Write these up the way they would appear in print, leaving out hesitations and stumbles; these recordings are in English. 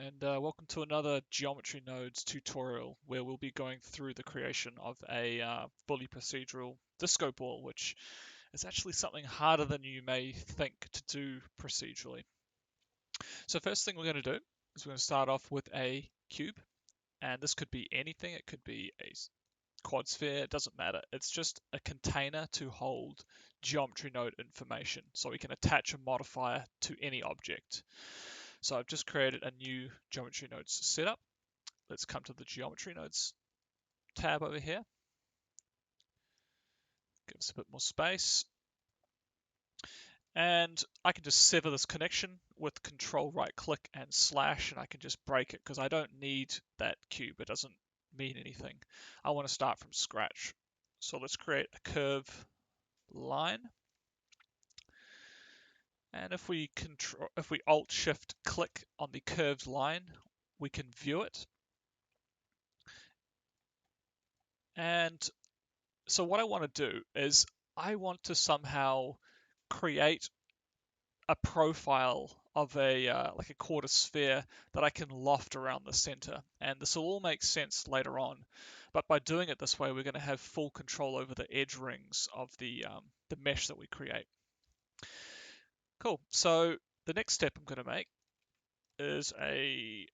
and welcome to another Geometry Nodes tutorial where we'll be going through the creation of a fully procedural disco ball, which is actually something harder than you may think to do procedurally. So first thing we're going to do is we're going to start off with a cube, and this could be anything. It could be a quad sphere, it doesn't matter. It's just a container to hold geometry node information, so we can attach a modifier to any object. So I've just created a new geometry nodes setup. Let's come to the geometry nodes tab over here. Give us a bit more space. And I can just sever this connection with control right click and slash, and I can just break it because I don't need that cube. It doesn't mean anything. I want to start from scratch. So let's create a curve line. And if we Alt Shift click on the curved line, we can view it. And so what I want to do is I want to somehow create a profile of a like a quarter sphere that I can loft around the center. And this will all make sense later on. But by doing it this way, we're going to have full control over the edge rings of the mesh that we create. Cool. So the next step I'm going to make is a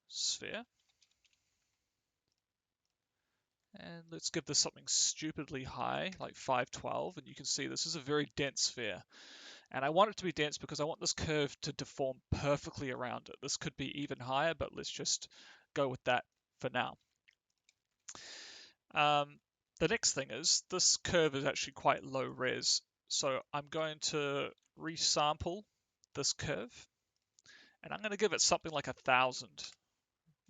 sphere. And let's give this something stupidly high, like 512, and you can see this is a very dense sphere. And I want it to be dense because I want this curve to deform perfectly around it. This could be even higher, but let's just go with that for now. The next thing is this curve is actually quite low res. So I'm going to resample this curve, and I'm going to give it something like 1,000.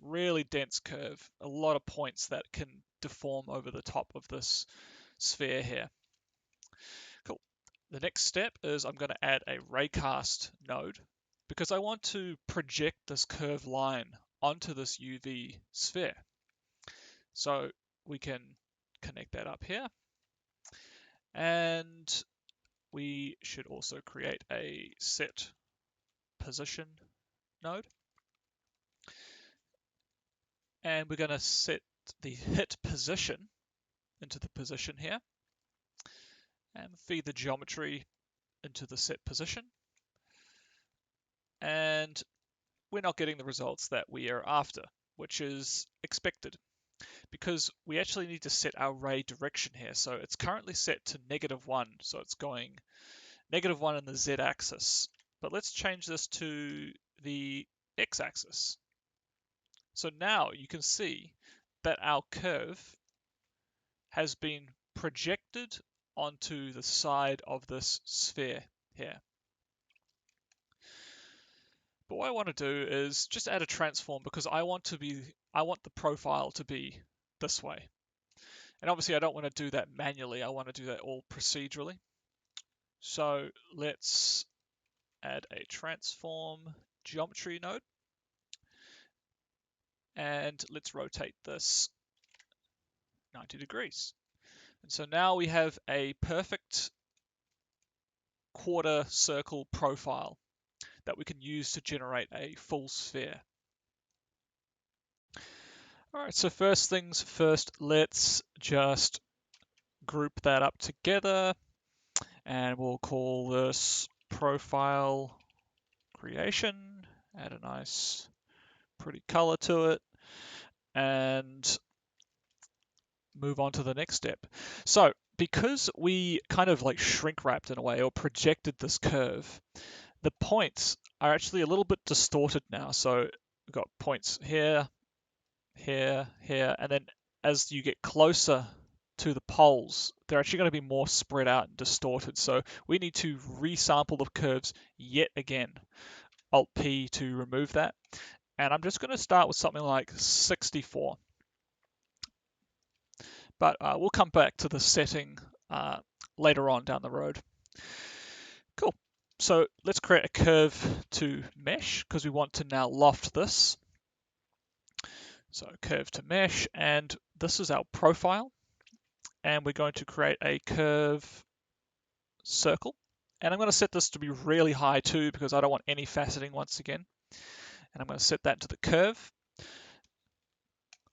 Really dense curve, a lot of points that can deform over the top of this sphere here. Cool. The next step is I'm going to add a raycast node because I want to project this curved line onto this UV sphere. So we can connect that up here. And we should also create a set position node. And we're going to set the hit position into the position here and feed the geometry into the set position. And we're not getting the results that we are after, which is expected because we actually need to set our ray direction here. So it's currently set to -1, so it's going -1 in the z-axis. But let's change this to the x-axis. So now you can see that our curve has been projected onto the side of this sphere here. But what I want to do is just add a transform because I want the profile to be this way. And obviously I don't want to do that manually. I want to do that all procedurally. So let's add a transform geometry node. And let's rotate this 90 degrees. And so now we have a perfect quarter circle profile that we can use to generate a full sphere. All right, so first things first, let's just group that up together and we'll call this profile creation, add a nice pretty color to it, and move on to the next step. So because we kind of like shrink wrapped in a way or projected this curve, the points are actually a little bit distorted now. So we've got points here, here, here, and then as you get closer to the poles, they're actually going to be more spread out and distorted. So we need to resample the curves yet again. Alt P to remove that. And I'm just going to start with something like 64. But we'll come back to the setting later on down the road. Cool. So let's create a curve to mesh because we want to now loft this. So curve to mesh, and this is our profile. And we're going to create a curve circle. And I'm going to set this to be really high too because I don't want any faceting once again. and I'm going to set that to the curve.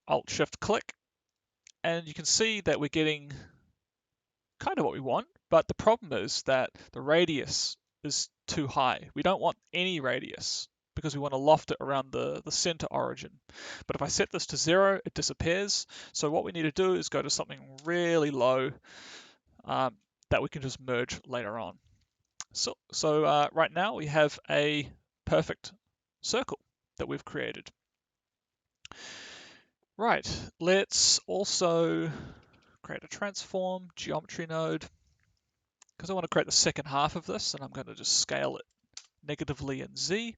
Alt-Shift-Click, and you can see that we're getting kind of what we want, but the problem is that the radius is too high. We don't want any radius because we want to loft it around the center origin. But if I set this to 0, it disappears. So what we need to do is go to something really low that we can just merge later on. So right now we have a perfect circle that we've created. Right, let's also create a transform geometry node because I want to create the second half of this, and I'm going to just scale it negatively in Z.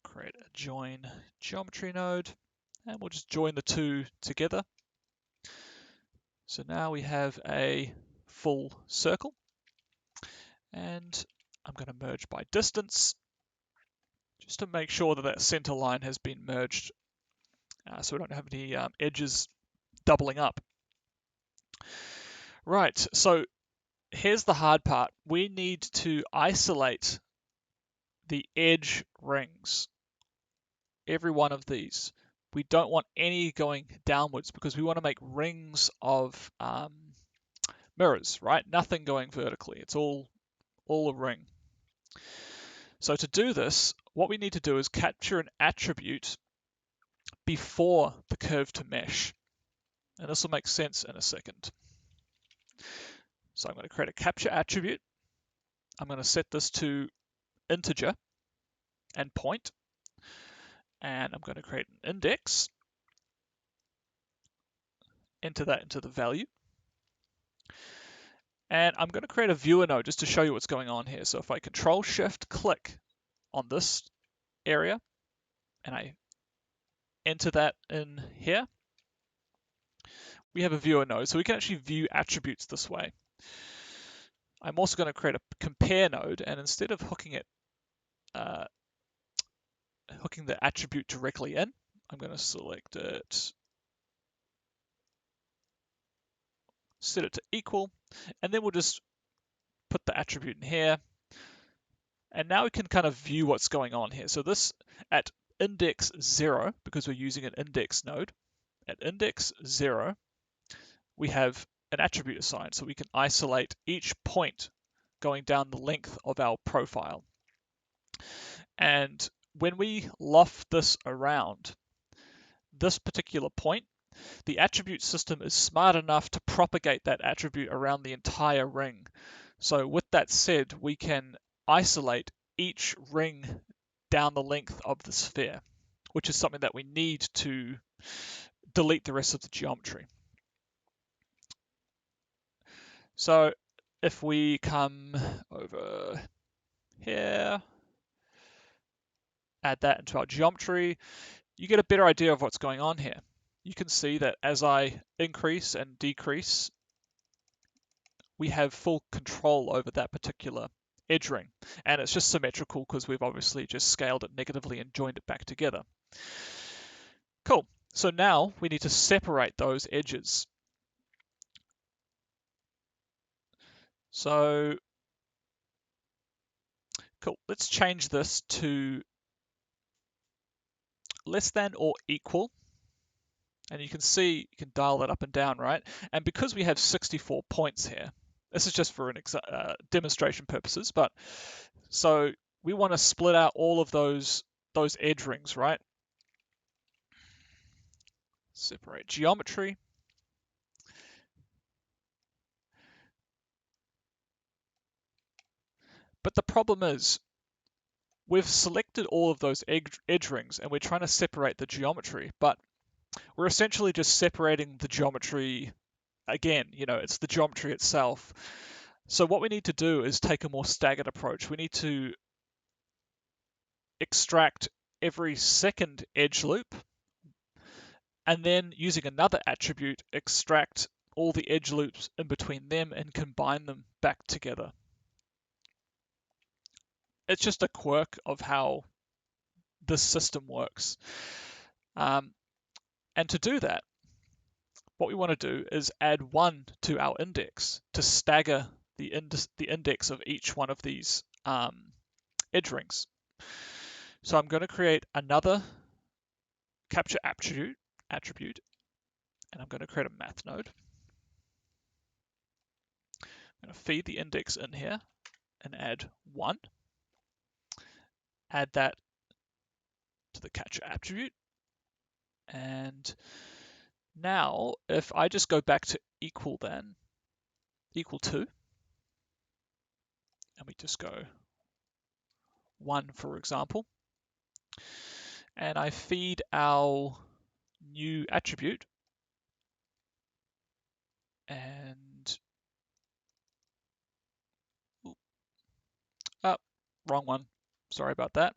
Create a join geometry node, and we'll just join the two together. So now we have a full circle, and I'm going to merge by distance just to make sure that that center line has been merged so we don't have any edges doubling up. Right, so here's the hard part. We need to isolate the edge rings, every one of these. We don't want any going downwards because we want to make rings of mirrors, right? Nothing going vertically. It's all a ring. So to do this, what we need to do is capture an attribute before the curve to mesh. And this will make sense in a second. So I'm going to create a capture attribute. I'm going to set this to integer and point. And I'm going to create an index. Enter that into the value. And I'm going to create a viewer node just to show you what's going on here. So if I Control-Shift-Click on this area and I enter that in here, we have a viewer node. So we can actually view attributes this way. I'm also going to create a compare node, and instead of hooking the attribute directly in, I'm going to select it, set it to equal, and then we'll just put the attribute in here. And now we can kind of view what's going on here. So this at index 0, because we're using an index node, at index 0, we have an attribute assigned. So we can isolate each point going down the length of our profile. And when we loft this around this particular point, the attribute system is smart enough to propagate that attribute around the entire ring. So with that said, we can isolate each ring down the length of the sphere, which is something that we need to delete the rest of the geometry. So if we come over here, add that into our geometry, you get a better idea of what's going on here. You can see that as I increase and decrease, we have full control over that particular edge ring. And it's just symmetrical because we've obviously just scaled it negatively and joined it back together. Cool. So now we need to separate those edges. So, cool. Let's change this to less than or equal. And you can see, you can dial that up and down, right? And because we have 64 points here, this is just for an demonstration purposes, but so we want to split out all of those edge rings, right? Separate geometry. But the problem is, we've selected all of those edge rings and we're trying to separate the geometry, but we're essentially just separating the geometry again. You know, it's the geometry itself. So what we need to do is take a more staggered approach. We need to extract every second edge loop, and then using another attribute, extract all the edge loops in between them and combine them back together. It's just a quirk of how this system works. And to do that, what we want to do is add 1 to our index to stagger the index of each one of these edge rings. So I'm going to create another capture attribute, and I'm going to create a math node. I'm going to feed the index in here and add 1. Add that to the capture attribute. And now if I just go back to equal to, and we just go 1, for example, and I feed our new attribute, and oh, wrong one, sorry about that,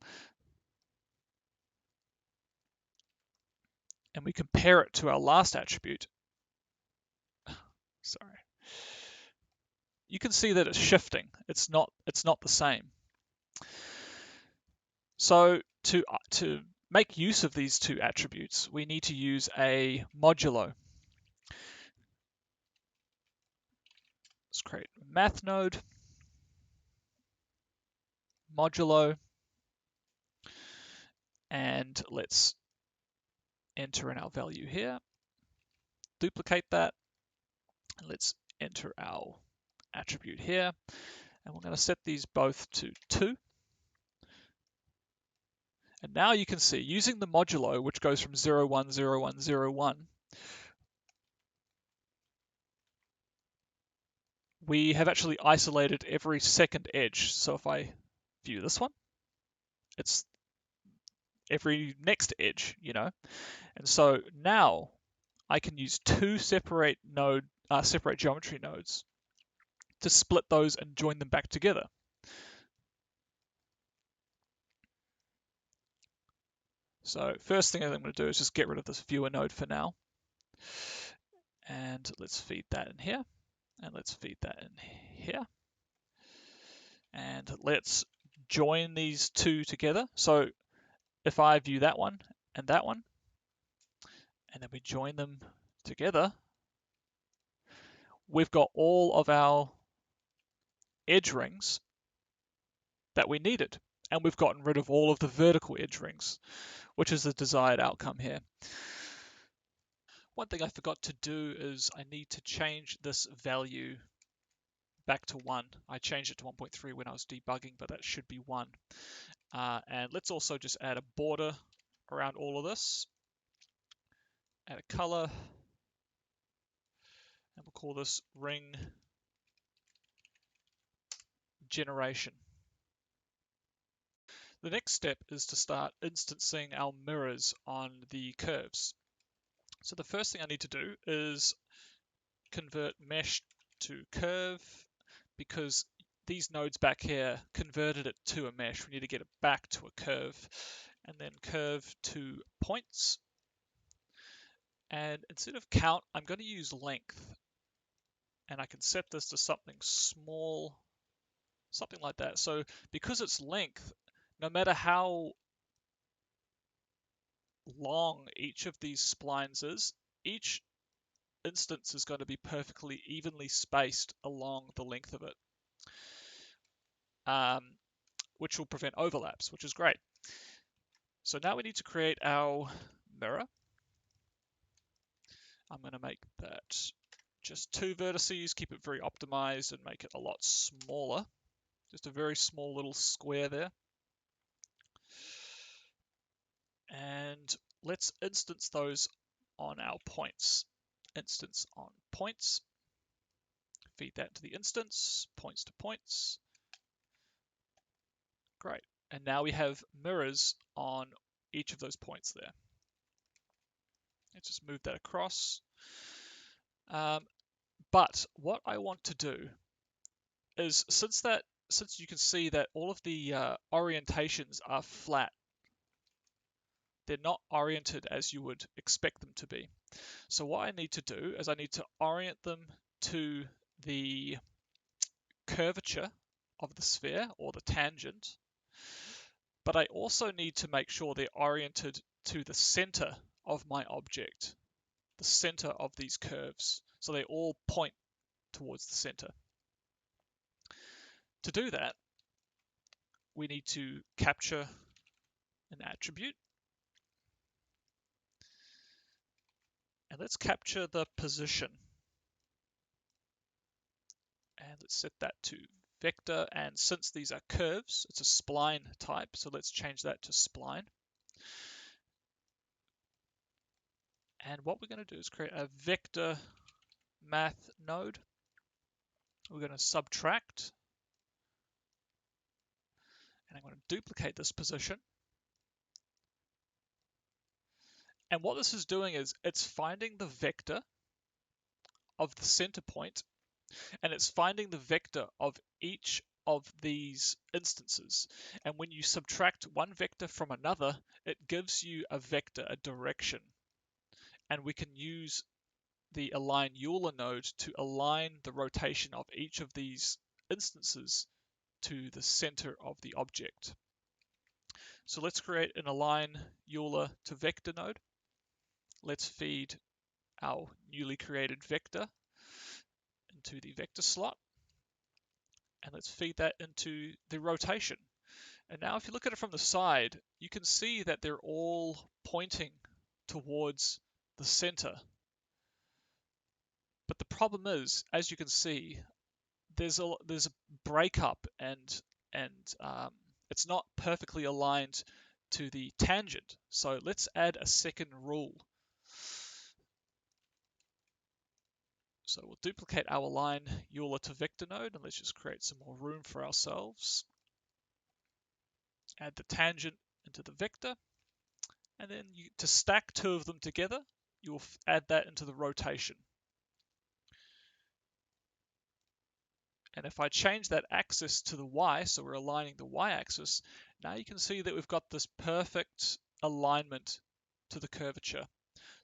and we compare it to our last attribute, sorry, you can see that it's shifting. It's not the same. So to make use of these two attributes, we need to use a modulo. Let's create a math node, modulo, and let's enter in our value here, duplicate that, and let's enter our attribute here, and we're going to set these both to 2. And now you can see, using the modulo, which goes from 0, 1, 0, 1, 0, 1, we have actually isolated every second edge. So if I view this one, it's every next edge, And so now I can use 2 separate geometry nodes to split those and join them back together. So first thing I'm going to do is just get rid of this viewer node for now. And let's feed that in here. And let's feed that in here. And let's join these two together. So if I view that one, and then we join them together, we've got all of our edge rings that we needed. And we've gotten rid of all of the vertical edge rings, which is the desired outcome here. One thing I forgot to do is I need to change this value back to 1. I changed it to 1.3 when I was debugging, but that should be 1. And let's also just add a border around all of this. Add a color, and we'll call this ring generation. The next step is to start instancing our mirrors on the curves. So the first thing I need to do is convert mesh to curve, because these nodes back here converted it to a mesh. We need to get it back to a curve, and then curve to points. And instead of count, I'm going to use length. And I can set this to something small, something like that. So because it's length, no matter how long each of these splines is, each instance is going to be perfectly evenly spaced along the length of it, which will prevent overlaps, which is great. So now we need to create our mirror. I'm going to make that just 2 vertices, keep it very optimized, and make it a lot smaller. Just a very small little square there. And let's instance those on our points. Instance on points. Feed that to the instance, points to points. Great. And now we have mirrors on each of those points there. Let's just move that across. But what I want to do is, since you can see that all of the orientations are flat, they're not oriented as you would expect them to be. So what I need to do is I need to orient them to the curvature of the sphere, or the tangent, but I also need to make sure they're oriented to the center of my object, the center of these curves, so they all point towards the center. To do that, we need to capture an attribute. And let's capture the position. And let's set that to vector. And since these are curves, it's a spline type. So let's change that to spline. And what we're going to do is create a vector math node. We're going to subtract. And I'm going to duplicate this position. And what this is doing is it's finding the vector of the center point, and it's finding the vector of each of these instances. And when you subtract one vector from another, it gives you a vector, a direction. And we can use the align Euler node to align the rotation of each of these instances to the center of the object. So let's create an align Euler to vector node. Let's feed our newly created vector into the vector slot. And let's feed that into the rotation. And now if you look at it from the side, you can see that they're all pointing towards the center. But the problem is, as you can see, there's a breakup and it's not perfectly aligned to the tangent. So let's add a second rule. So we'll duplicate our align Euler to vector node, and let's just create some more room for ourselves. Add the tangent into the vector, and then to stack two of them together, you'll add that into the rotation. And if I change that axis to the y, so we're aligning the y-axis, now you can see that we've got this perfect alignment to the curvature.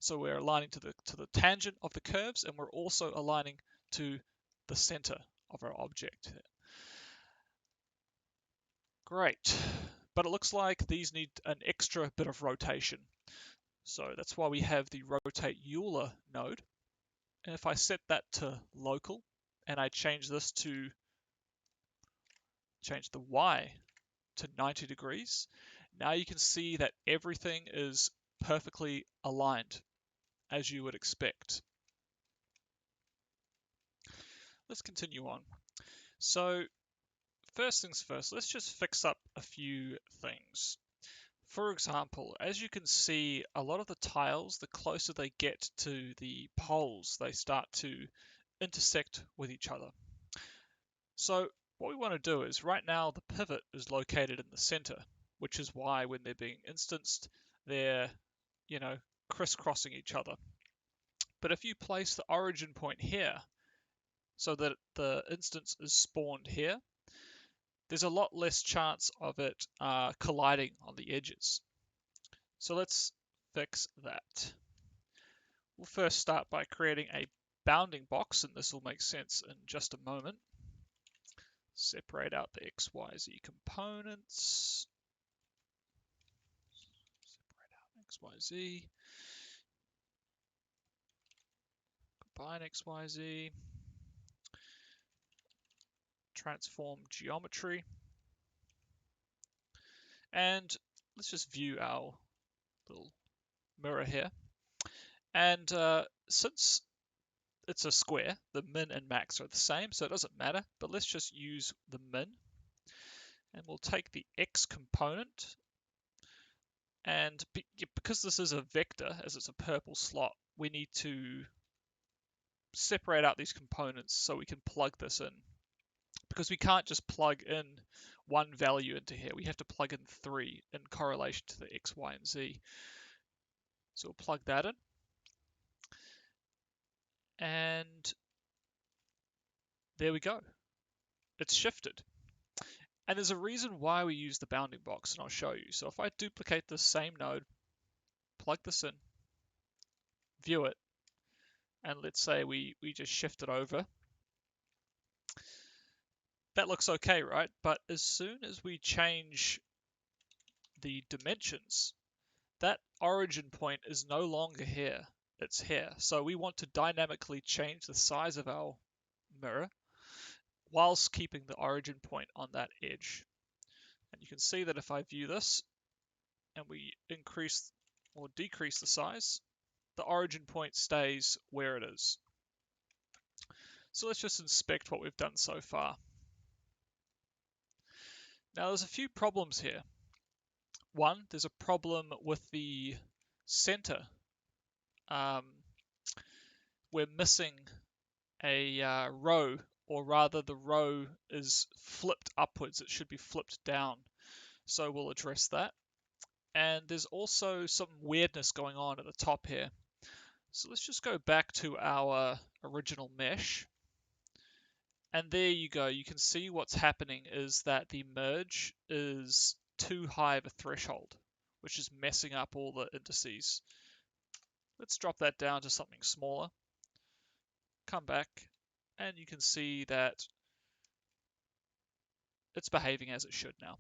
So we're aligning to the tangent of the curves, and we're also aligning to the center of our object. Great, but it looks like these need an extra bit of rotation. So that's why we have the rotate Euler node. And if I set that to local, and I change this to change the Y to 90 degrees, now you can see that everything is perfectly aligned, as you would expect. Let's continue on. So first things first, let's just fix up a few things. For example, as you can see, a lot of the tiles, the closer they get to the poles, they start to intersect with each other. So what we want to do is, right now the pivot is located in the center, which is why when they're being instanced, they're, crisscrossing each other. But if you place the origin point here, so that the instance is spawned here, there's a lot less chance of it colliding on the edges. So let's fix that. We'll first start by creating a bounding box, and this will make sense in just a moment. Separate out the XYZ components. Separate out XYZ. Combine XYZ. Transform geometry. And let's just view our little mirror here. And since it's a square, the min and max are the same, so it doesn't matter, but let's just use the min. And we'll take the x component, and because this is a vector, as it's a purple slot, we need to separate out these components so we can plug this in. Because we can't just plug in one value into here, we have to plug in 3 in correlation to the x, y, and z. So we'll plug that in. And there we go. It's shifted. And there's a reason why we use the bounding box, and I'll show you. So if I duplicate this same node, plug this in, view it, and let's say we just shift it over, that looks okay, right? But as soon as we change the dimensions, that origin point is no longer here, it's here. So we want to dynamically change the size of our mirror whilst keeping the origin point on that edge. And you can see that if I view this, and we increase or decrease the size, the origin point stays where it is. So let's just inspect what we've done so far. Now there's a few problems here. One, there's a problem with the center. We're missing a row, or rather the row is flipped upwards. It should be flipped down. So we'll address that. And there's also some weirdness going on at the top here. So let's just go back to our original mesh. And there you go. You can see what's happening is that the merge is too high of a threshold, which is messing up all the indices. Let's drop that down to something smaller. Come back, and you can see that it's behaving as it should now.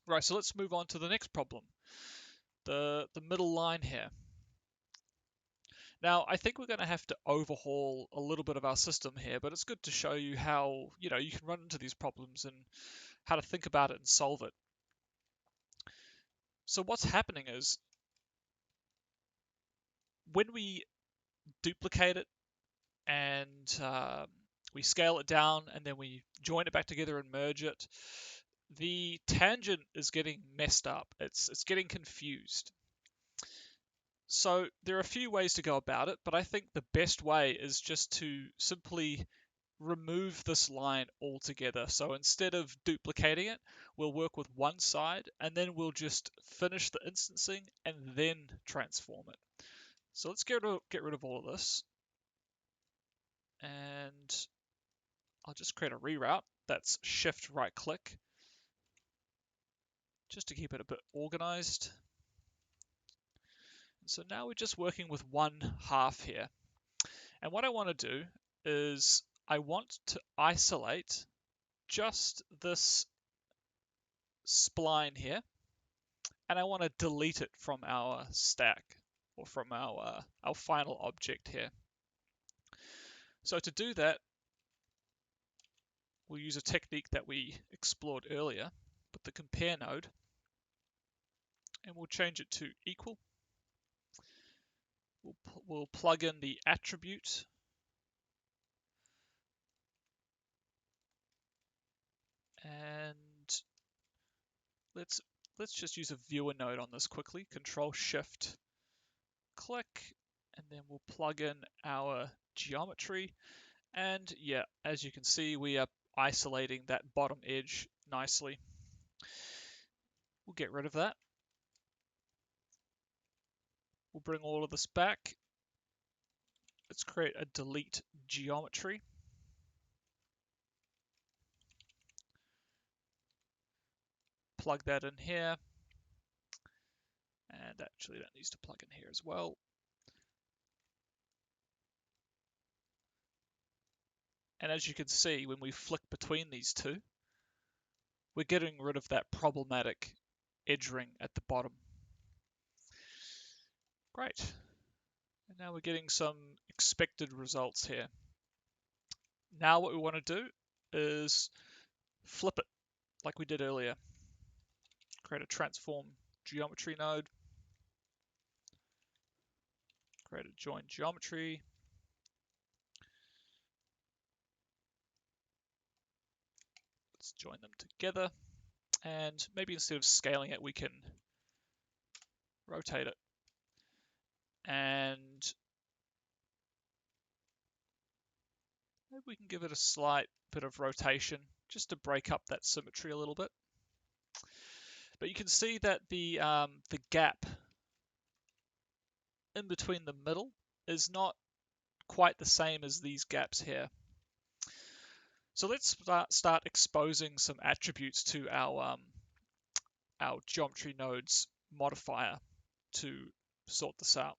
Right, so let's move on to the next problem, the middle line here. Now, I think we're going to have to overhaul a little bit of our system here, but it's good to show you how, you can run into these problems and how to think about it and solve it. So what's happening is when we duplicate it and we scale it down and then we join it back together and merge it, the tangent is getting messed up. It's getting confused. So there are a few ways to go about it, but I think the best way is just to simply remove this line altogether. So instead of duplicating it, we'll work with one side and then we'll just finish the instancing and then transform it. So let's get rid of all of this. And I'll just create a reroute. That's shift right click, just to keep it a bit organized. So now we're just working with one half here. And what I want to do is I want to isolate just this spline here, and I want to delete it from our stack or from our final object here. So to do that, we'll use a technique that we explored earlier with the compare node, and we'll change it to equal. We'll plug in the attribute, and let's just use a viewer node on this quickly. Control Shift click, and then we'll plug in our geometry. And yeah, as you can see, we are isolating that bottom edge nicely. We'll get rid of that. We'll bring all of this back. Let's create a delete geometry. Plug that in here. And actually that needs to plug in here as well. And as you can see, when we flick between these two, we're getting rid of that problematic edge ring at the bottom. Great. And now we're getting some expected results here. Now what we want to do is flip it like we did earlier. Create a transform geometry node. Create a join geometry. Let's join them together. And maybe instead of scaling it, we can rotate it. And maybe we can give it a slight bit of rotation just to break up that symmetry a little bit. But you can see that the gap in between the middle is not quite the same as these gaps here. So let's start exposing some attributes to our geometry nodes modifier to sort this out.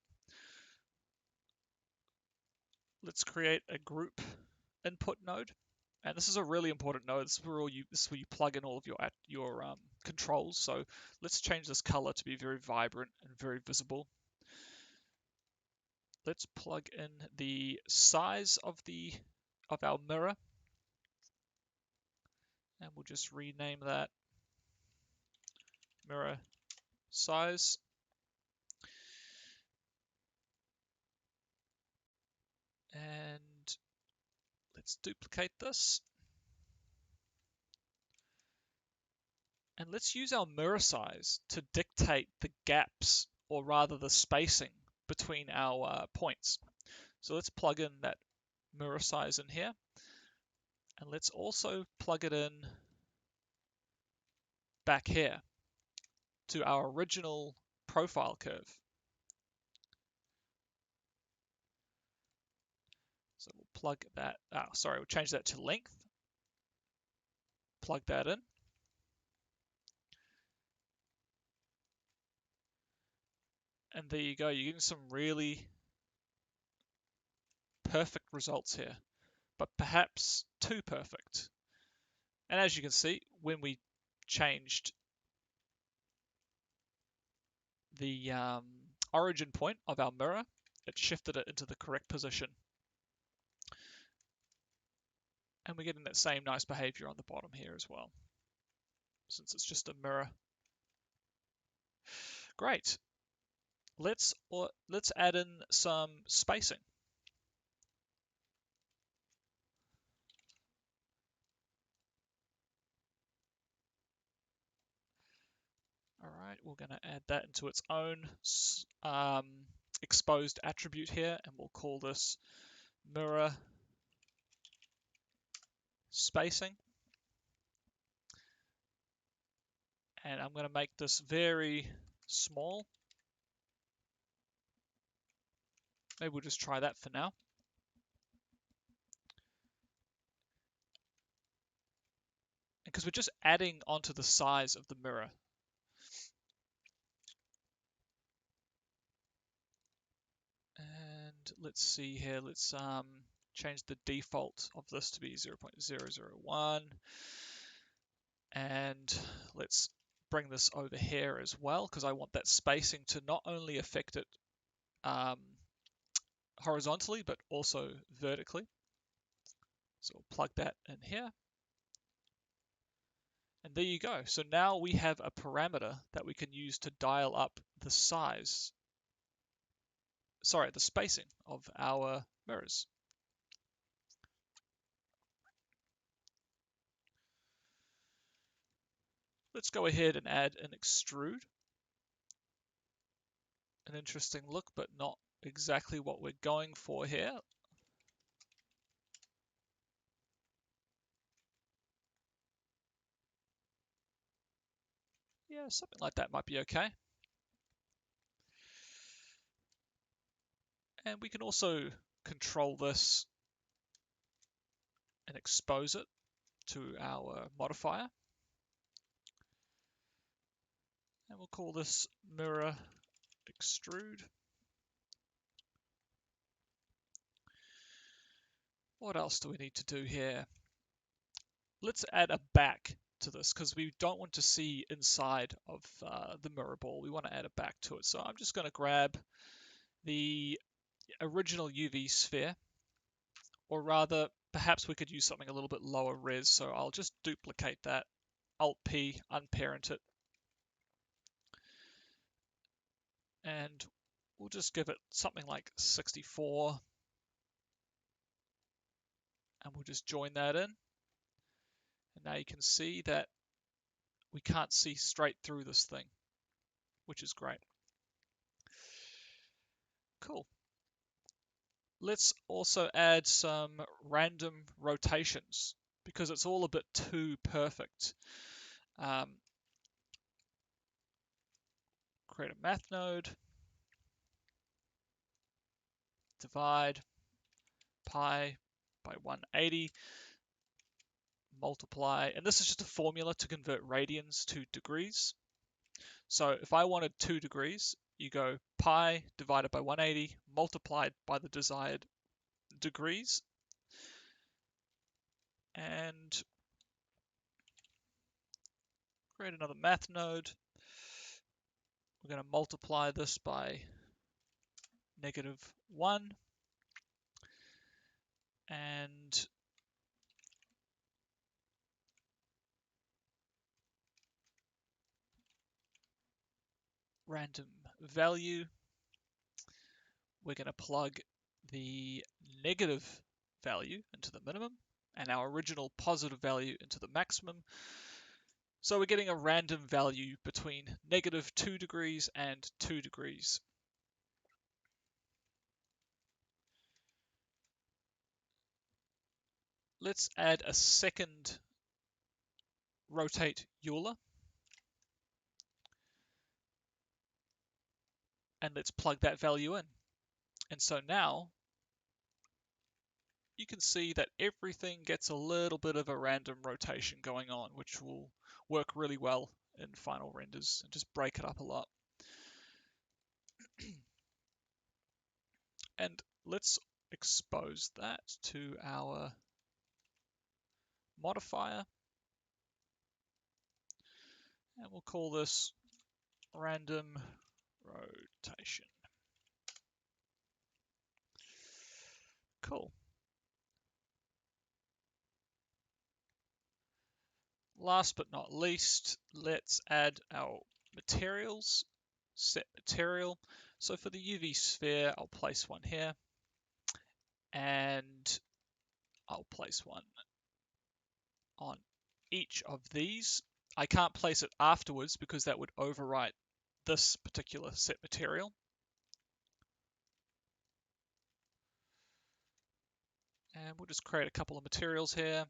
Let's create a group input node, and this is a really important node. This is where you plug in all of your controls. So let's change this color to be very vibrant and very visible. Let's plug in the size of our mirror, and we'll just rename that mirror size. And let's duplicate this. And let's use our mirror size to dictate the gaps, or rather the spacing between our points. So let's plug in that mirror size in here. And let's also plug it in back here to our original profile curve. So we'll plug that, we'll change that to length. Plug that in. And there you go, you're getting some really perfect results here, but perhaps too perfect. And as you can see, when we changed the origin point of our mirror, it shifted it into the correct position. And we're getting that same nice behavior on the bottom here as well, since it's just a mirror. Great. Let's add in some spacing. All right, we're going to add that into its own exposed attribute here, and we'll call this mirror spacing. And I'm going to make this very small. Maybe we'll just try that for now. Because we're just adding onto the size of the mirror. And let's see here, let's change the default of this to be 0.001. And let's bring this over here as well, because I want that spacing to not only affect it horizontally, but also vertically. So we'll plug that in here. And there you go. So now we have a parameter that we can use to dial up the size, the spacing of our mirrors. Let's go ahead and add an extrude. An interesting look, but not exactly what we're going for here. Yeah, something like that might be okay. And we can also control this and expose it to our modifier. And we'll call this mirror extrude. What else do we need to do here? Let's add a back to this, because we don't want to see inside of the mirror ball. We want to add a back to it. So I'm just going to grab the original UV sphere, or rather, perhaps we could use something a little bit lower res. So I'll just duplicate that, Alt-P, unparent it, and we'll just give it something like 64, and we'll just join that in. And now you can see that we can't see straight through this thing, which is great. Cool. Let's also add some random rotations, because it's all a bit too perfect. Create a math node, divide pi by 180, multiply, and this is just a formula to convert radians to degrees. So if I wanted 2 degrees, you go pi divided by 180 multiplied by the desired degrees, and create another math node. We're going to multiply this by -1, and random value. We're going to plug the negative value into the minimum and our original positive value into the maximum. So we're getting a random value between negative 2 degrees and 2 degrees. Let's add a second rotate Euler. And let's plug that value in. And so now you can see that everything gets a little bit of a random rotation going on, which will work really well in final renders and just break it up a lot. And let's expose that to our modifier. And we'll call this random rotation. Cool. Last but not least, let's add our materials, set material. So for the UV sphere, I'll place one here, and I'll place one on each of these. I can't place it afterwards because that would overwrite this particular set material. And we'll just create a couple of materials here.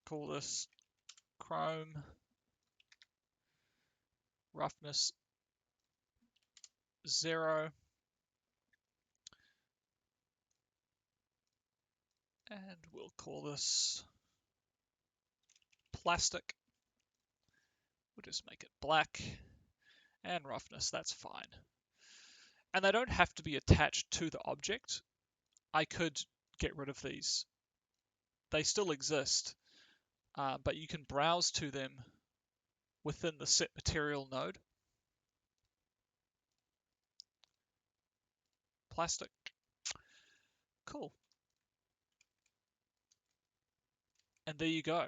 Call this chrome roughness 0. And we'll call this plastic. We'll just make it black. And roughness, that's fine. And they don't have to be attached to the object. I could get rid of these. They still exist, but you can browse to them within the set material node. Plastic. Cool. And there you go.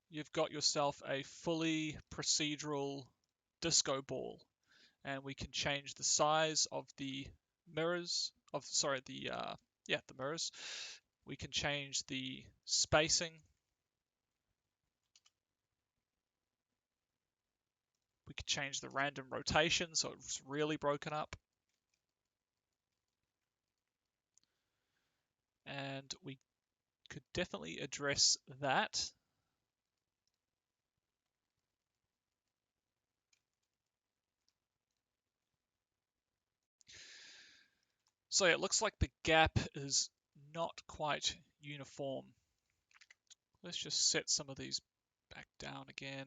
You've got yourself a fully procedural disco ball. And we can change the size of the mirrors, the mirrors. We can change the spacing. We could change the random rotation so it's really broken up. And we could definitely address that. So it looks like the gap is not quite uniform. Let's just set some of these back down again.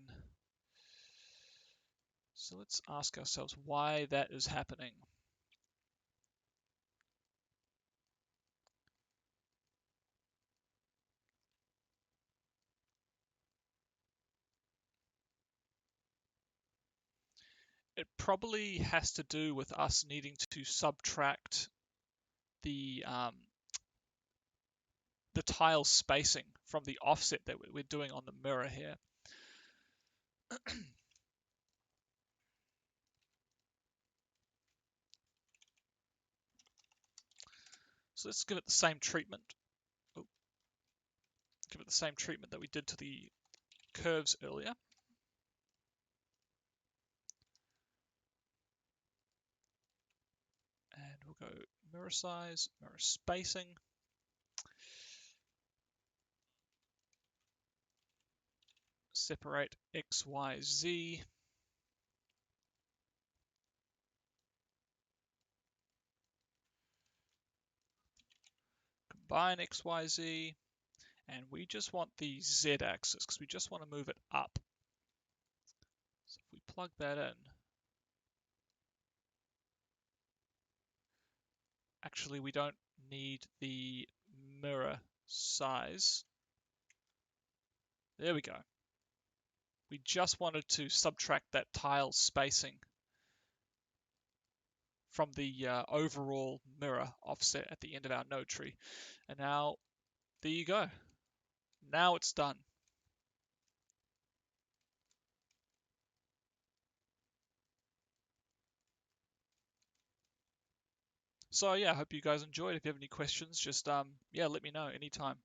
So let's ask ourselves why that is happening. It probably has to do with us needing to subtract the tile spacing from the offset that we're doing on the mirror here. So let's give it the same treatment. Give it the same treatment that we did to the curves earlier. And we'll go mirror size, mirror spacing. Separate X, Y, Z. Combine X, Y, Z. And we just want the Z axis because we just want to move it up. So if we plug that in, actually we don't need the mirror size. There we go. We just wanted to subtract that tile spacing from the overall mirror offset at the end of our node tree. And now, there you go. Now it's done. So yeah, I hope you guys enjoyed. If you have any questions, just yeah, let me know anytime.